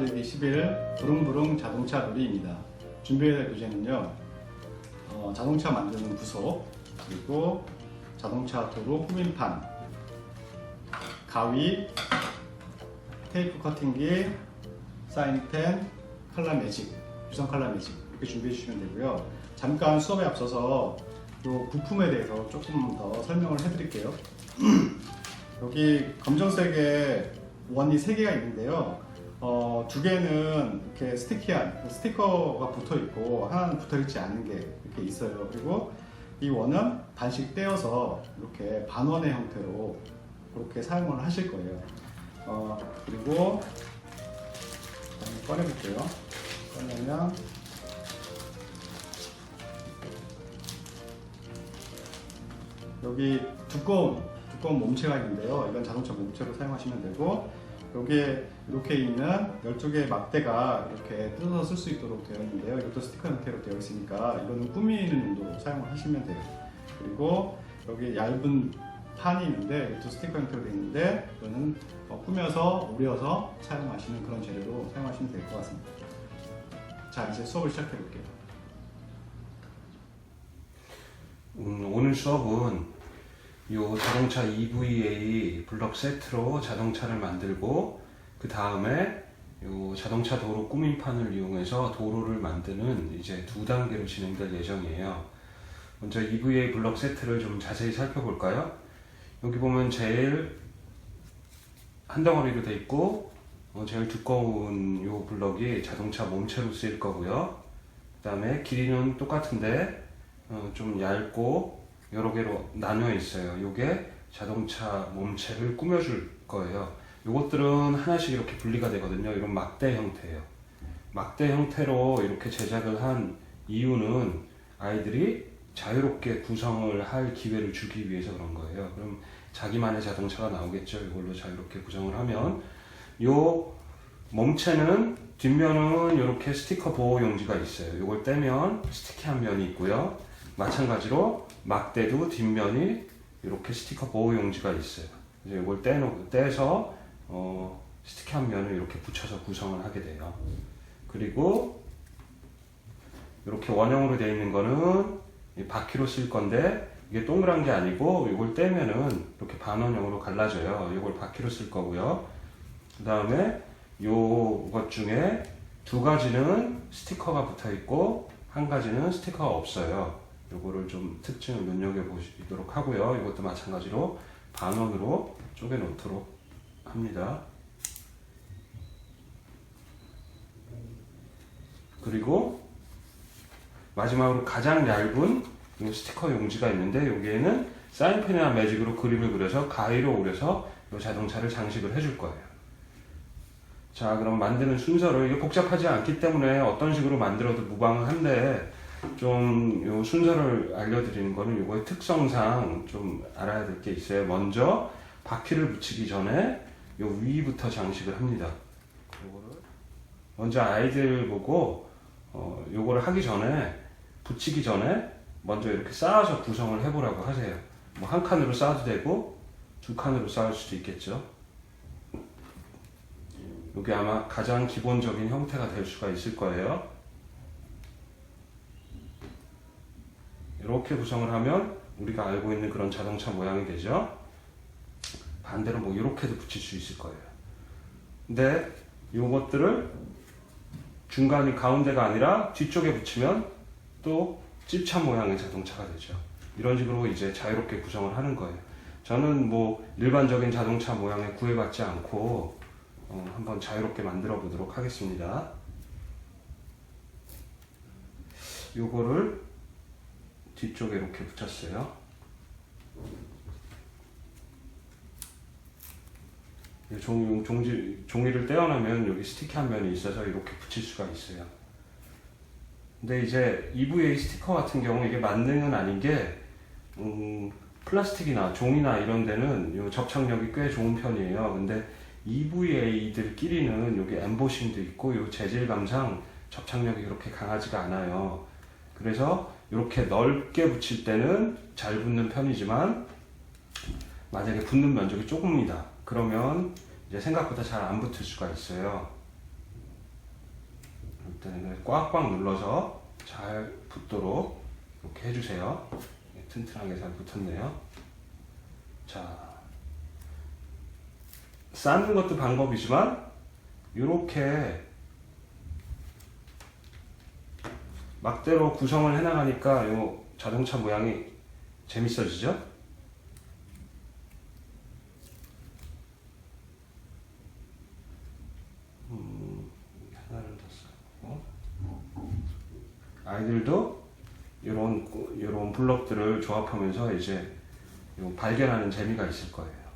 만들기 10일 부릉부릉 자동차 놀이입니다. 준비해야 될 교재는요, 자동차 만드는 부속, 그리고 자동차 도로 후민판, 가위, 테이프 커팅기, 사인펜, 컬러 매직, 유성 컬러 매직 이렇게 준비해 주시면 되고요. 잠깐 수업에 앞서서 이 부품에 대해서 조금 더 설명을 해드릴게요. 여기 검정색의 원이 3개가 있는데요. 2개는 이렇게 스티키한 스티커가 붙어 있고 하나는 붙어 있지 않은 게 이렇게 있어요. 그리고 이 원은 반씩 떼어서 이렇게 반원의 형태로 그렇게 사용을 하실 거예요. 그리고 꺼내 볼게요. 꺼내면 여기 두꺼운 몸체가 있는데요. 이건 자동차 몸체로 사용하시면 되고, 여기에 이렇게 있는 12개의 막대가 이렇게 뜯어서 쓸 수 있도록 되어 있는데요. 이것도 스티커 형태로 되어 있으니까 이거는 꾸미는 용도로 사용을 하시면 돼요. 그리고 여기 얇은 판이 있는데 이것도 스티커 형태로 되어 있는데 이거는 꾸며서 오려서 사용하시는 그런 재료로 사용하시면 될 것 같습니다. 자, 이제 수업을 시작해 볼게요. 오늘 수업은 이 자동차 EVA 블럭 세트로 자동차를 만들고, 그 다음에 이 자동차 도로 꾸민판을 이용해서 도로를 만드는 이제 2단계로 진행될 예정이에요. 먼저 EVA 블럭 세트를 좀 자세히 살펴볼까요? 여기 보면 제일 한 덩어리로 되어 있고, 제일 두꺼운 이 블럭이 자동차 몸체로 쓰일 거고요. 그 다음에 길이는 똑같은데 좀 얇고 여러 개로 나뉘어 있어요. 요게 자동차 몸체를 꾸며줄 거예요. 요것들은 하나씩 이렇게 분리가 되거든요. 이런 막대 형태예요. 막대 형태로 이렇게 제작을 한 이유는 아이들이 자유롭게 구성을 할 기회를 주기 위해서 그런 거예요. 그럼 자기만의 자동차가 나오겠죠. 이걸로 자유롭게 구성을 하면. 요 몸체는 뒷면은 이렇게 스티커 보호 용지가 있어요. 이걸 떼면 스티키한 면이 있고요. 마찬가지로 막대도 뒷면이 이렇게 스티커 보호 용지가 있어요. 이제 이걸 떼서 스티키한 면을 이렇게 붙여서 구성을 하게 돼요. 그리고 이렇게 원형으로 되어 있는 거는 바퀴로 쓸 건데, 이게 동그란 게 아니고 이걸 떼면은 이렇게 반원형으로 갈라져요. 이걸 바퀴로 쓸 거고요. 그 다음에 요것 중에 2가지는 스티커가 붙어 있고 1가지는 스티커가 없어요. 요거를 좀 특징을 눈여겨보시도록 하고요. 이것도 마찬가지로 반원으로 쪼개 놓도록 합니다. 그리고 마지막으로 가장 얇은 이 스티커 용지가 있는데, 여기에는 사인펜이나 매직으로 그림을 그려서 가위로 오려서 이 자동차를 장식을 해줄 거예요. 자, 그럼 만드는 순서를, 이게 복잡하지 않기 때문에 어떤 식으로 만들어도 무방한데, 좀 요 순서를 알려드리는 거는 요거의 특성상 좀 알아야 될 게 있어요. 먼저 바퀴를 붙이기 전에 요 위부터 장식을 합니다. 요거를 먼저 아이들 보고 요거를 하기 전에, 붙이기 전에 먼저 이렇게 쌓아서 구성을 해보라고 하세요. 뭐 1칸으로 쌓아도 되고 2칸으로 쌓을 수도 있겠죠. 이게 아마 가장 기본적인 형태가 될 수가 있을 거예요. 이렇게 구성을 하면 우리가 알고 있는 그런 자동차 모양이 되죠. 반대로 뭐 이렇게도 붙일 수 있을 거예요. 근데 이것들을 중간이 가운데가 아니라 뒤쪽에 붙이면 또 찝찬 모양의 자동차가 되죠. 이런 식으로 이제 자유롭게 구성을 하는 거예요. 저는 뭐 일반적인 자동차 모양에 구애받지 않고 한번 자유롭게 만들어 보도록 하겠습니다. 요거를 뒤쪽에 이렇게 붙였어요. 종이를 떼어내면 여기 스티키한 면이 있어서 이렇게 붙일 수가 있어요. 근데 이제 EVA 스티커 같은 경우 이게 만능은 아닌 게, 플라스틱이나 종이나 이런 데는 요 접착력이 꽤 좋은 편이에요. 근데 EVA들끼리는 여기 엠보싱도 있고 요 재질감상 접착력이 그렇게 강하지가 않아요. 그래서 이렇게 넓게 붙일 때는 잘 붙는 편이지만, 만약에 붙는 면적이 조금이다 그러면 이제 생각보다 잘 안 붙을 수가 있어요. 일단 꽉꽉 눌러서 잘 붙도록 이렇게 해주세요. 튼튼하게 잘 붙었네요. 자, 쌓는 것도 방법이지만 이렇게 막대로 구성을 해나가니까 이 자동차 모양이 재밌어지죠? 하나를 더 쌓고 아이들도 이런 블럭들을 조합하면서 이제 발견하는 재미가 있을 거예요.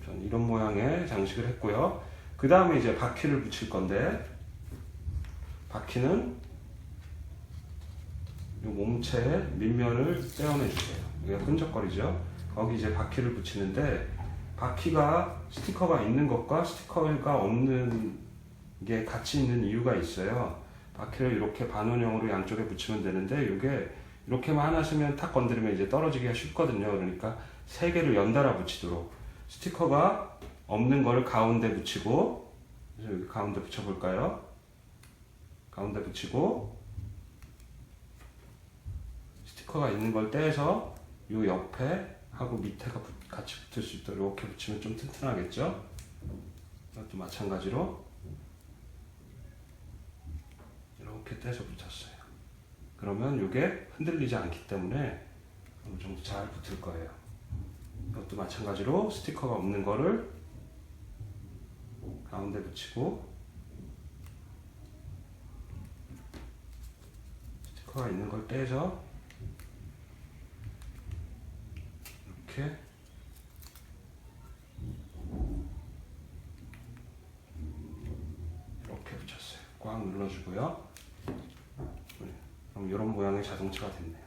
전 이런 모양의 장식을 했고요. 그 다음에 이제 바퀴를 붙일 건데, 바퀴는 이 몸체의 밑면을 떼어내 주세요. 이게 끈적거리죠. 거기 이제 바퀴를 붙이는데, 바퀴가 스티커가 있는 것과 스티커가 없는 게 같이 있는 이유가 있어요. 바퀴를 이렇게 반원형으로 양쪽에 붙이면 되는데, 이게 이렇게만 하나 쓰면 탁 건드리면 이제 떨어지기가 쉽거든요. 그러니까 세 개를 연달아 붙이도록, 스티커가 없는 걸 가운데 붙이고, 그래서 여기 가운데 붙여볼까요? 가운데 붙이고, 스티커가 있는 걸 떼서 이 옆에 하고 밑에가 같이 붙을 수 있도록 이렇게 붙이면 좀 튼튼하겠죠? 이것도 마찬가지로 이렇게 떼서 붙였어요. 그러면 이게 흔들리지 않기 때문에 어느 정도 잘 붙을 거예요. 이것도 마찬가지로 스티커가 없는 거를 가운데 붙이고, 스티커가 있는 걸 떼서 이렇게 붙였어요. 꽉 눌러주고요. 그럼 이런 모양의 자동차가 됐네요.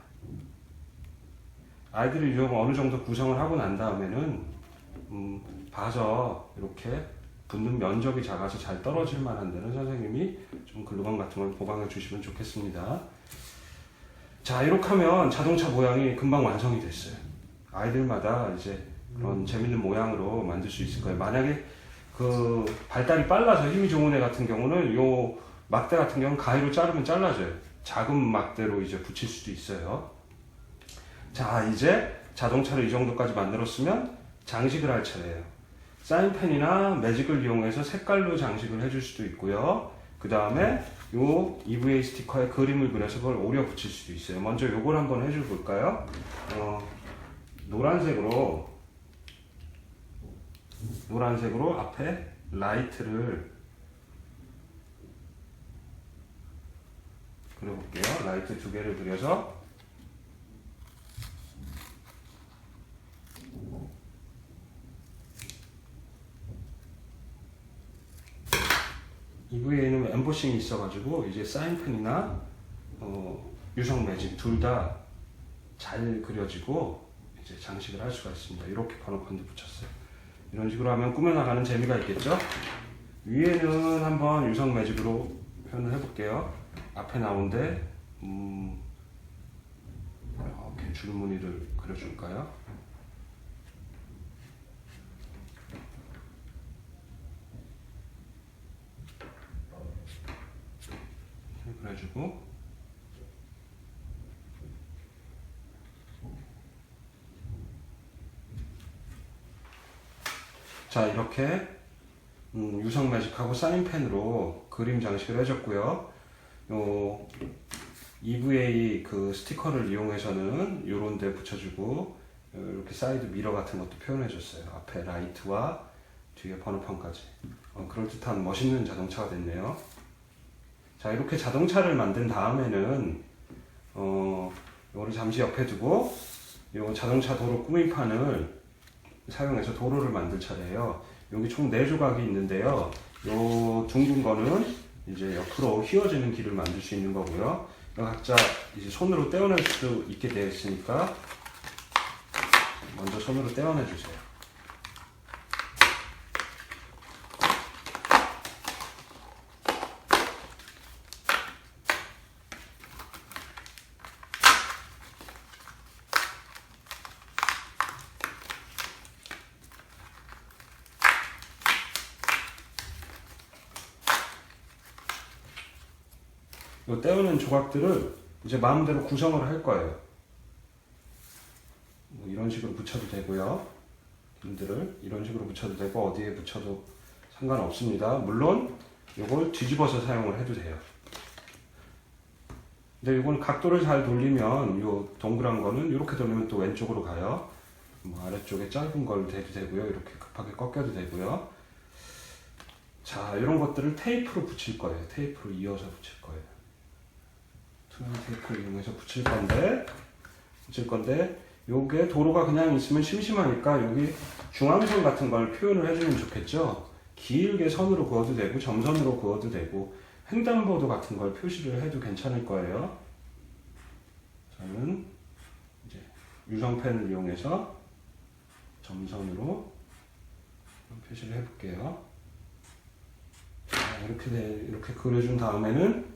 아이들이 좀 어느 정도 구성을 하고 난 다음에는 봐서 이렇게 붙는 면적이 작아서 잘 떨어질 만한 데는 선생님이 좀 글루건 같은 걸 보강해 주시면 좋겠습니다. 자, 이렇게 하면 자동차 모양이 금방 완성이 됐어요. 아이들마다 이제 그런 재밌는 모양으로 만들 수 있을 거예요. 만약에 그 발달이 빨라서 힘이 좋은 애 같은 경우는 요 막대 같은 경우는 가위로 자르면 잘라져요. 작은 막대로 이제 붙일 수도 있어요. 자, 이제 자동차를 이 정도까지 만들었으면 장식을 할 차례예요. 사인펜이나 매직을 이용해서 색깔로 장식을 해줄 수도 있고요. 그 다음에 요 EVA 스티커에 그림을 그려서 그걸 오려 붙일 수도 있어요. 먼저 요걸 한번 해줘 볼까요? 노란색으로 앞에 라이트를 그려볼게요. 라이트 2개를 그려서 EVA는 엠보싱이 있어가지고 이제 사인펜이나 유성 매직 둘 다 잘 그려지고 이제 장식을 할 수가 있습니다. 이렇게 번호판도 붙였어요. 이런 식으로 하면 꾸며나가는 재미가 있겠죠? 위에는 한번 유성 매직으로 표현을 해볼게요. 앞에 나온데 이렇게 줄무늬를 그려줄까요? 그래주고 자, 이렇게 유성 매직하고 사인펜으로 그림 장식을 해줬고요. 요 EVA 그 스티커를 이용해서는 요런 데 붙여주고 이렇게 사이드 미러 같은 것도 표현해줬어요. 앞에 라이트와 뒤에 번호판까지. 그럴듯한 멋있는 자동차가 됐네요. 자, 이렇게 자동차를 만든 다음에는 이거를 잠시 옆에 두고 요 자동차 도로 꾸미판을 사용해서 도로를 만들 차례예요. 여기 총 4조각이 있는데요. 요 둥근 거는 이제 옆으로 휘어지는 길을 만들 수 있는 거고요. 각자 이제 손으로 떼어낼 수 있게 되어 있으니까 먼저 손으로 떼어내 주세요. 요 떼어낸 조각들을 이제 마음대로 구성을 할 거예요. 뭐 이런 식으로 붙여도 되고요. 길들을 이런 식으로 붙여도 되고 어디에 붙여도 상관없습니다. 물론 이걸 뒤집어서 사용을 해도 돼요. 근데 이건 각도를 잘 돌리면 요 동그란 거는 이렇게 돌리면 또 왼쪽으로 가요. 뭐 아래쪽에 짧은 걸 대도 되고요. 이렇게 급하게 꺾여도 되고요. 자, 이런 것들을 테이프로 붙일 거예요. 테이프로 이어서 붙일 거예요. 투명 테이프를 이용해서 붙일 건데 요게 도로가 그냥 있으면 심심하니까 여기 중앙선 같은 걸 표현을 해주면 좋겠죠. 길게 선으로 그어도 되고 점선으로 그어도 되고 횡단보도 같은 걸 표시를 해도 괜찮을 거예요. 저는 이제 유성펜을 이용해서 점선으로 표시를 해볼게요. 자, 이렇게 그려준 다음에는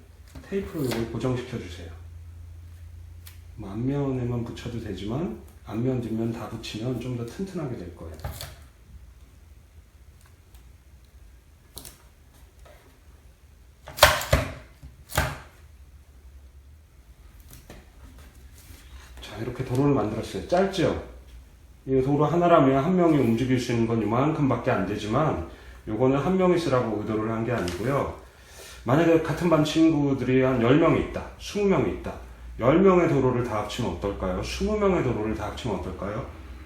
테이프로 이걸 고정시켜 주세요. 뭐 앞면에만 붙여도 되지만 앞면 뒷면 다 붙이면 좀 더 튼튼하게 될 거예요. 자, 이렇게 도로를 만들었어요. 짧죠? 이 도로 하나라면 한 명이 움직일 수 있는 건 이만큼밖에 안 되지만 요거는 한 명이 쓰라고 의도를 한 게 아니고요. 만약에 같은 반 친구들이 한 10명이 있다, 20명이 있다. 10명의 도로를 다 합치면 어떨까요? 20명의 도로를 다 합치면 어떨까요?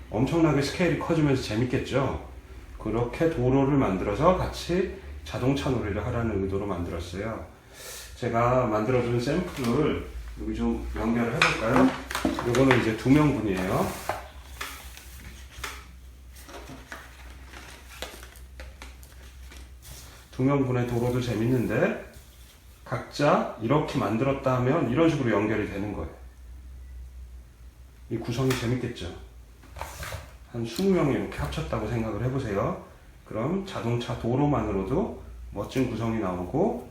엄청나게 스케일이 커지면서 재밌겠죠? 그렇게 도로를 만들어서 같이 자동차 놀이를 하라는 의도로 만들었어요. 제가 만들어둔 샘플을 여기 좀 연결을 해볼까요? 요거는 이제 2명분이에요. 두 명분의 도로도 재밌는데 각자 이렇게 만들었다 하면 이런 식으로 연결이 되는 거예요. 이 구성이 재밌겠죠? 한 20명이 이렇게 합쳤다고 생각을 해보세요. 그럼 자동차 도로만으로도 멋진 구성이 나오고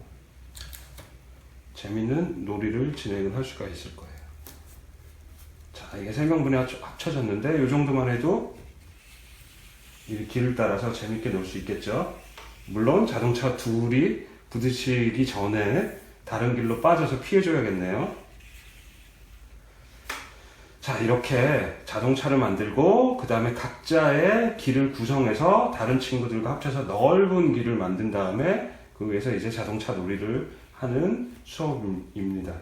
재밌는 놀이를 진행을 할 수가 있을 거예요. 자, 이게 3명분이 합쳐졌는데 이 정도만 해도 이 길을 따라서 재밌게 놀 수 있겠죠? 물론 자동차 둘이 부딪히기 전에 다른 길로 빠져서 피해줘야겠네요. 자, 이렇게 자동차를 만들고 그 다음에 각자의 길을 구성해서 다른 친구들과 합쳐서 넓은 길을 만든 다음에 그 위에서 이제 자동차 놀이를 하는 수업입니다.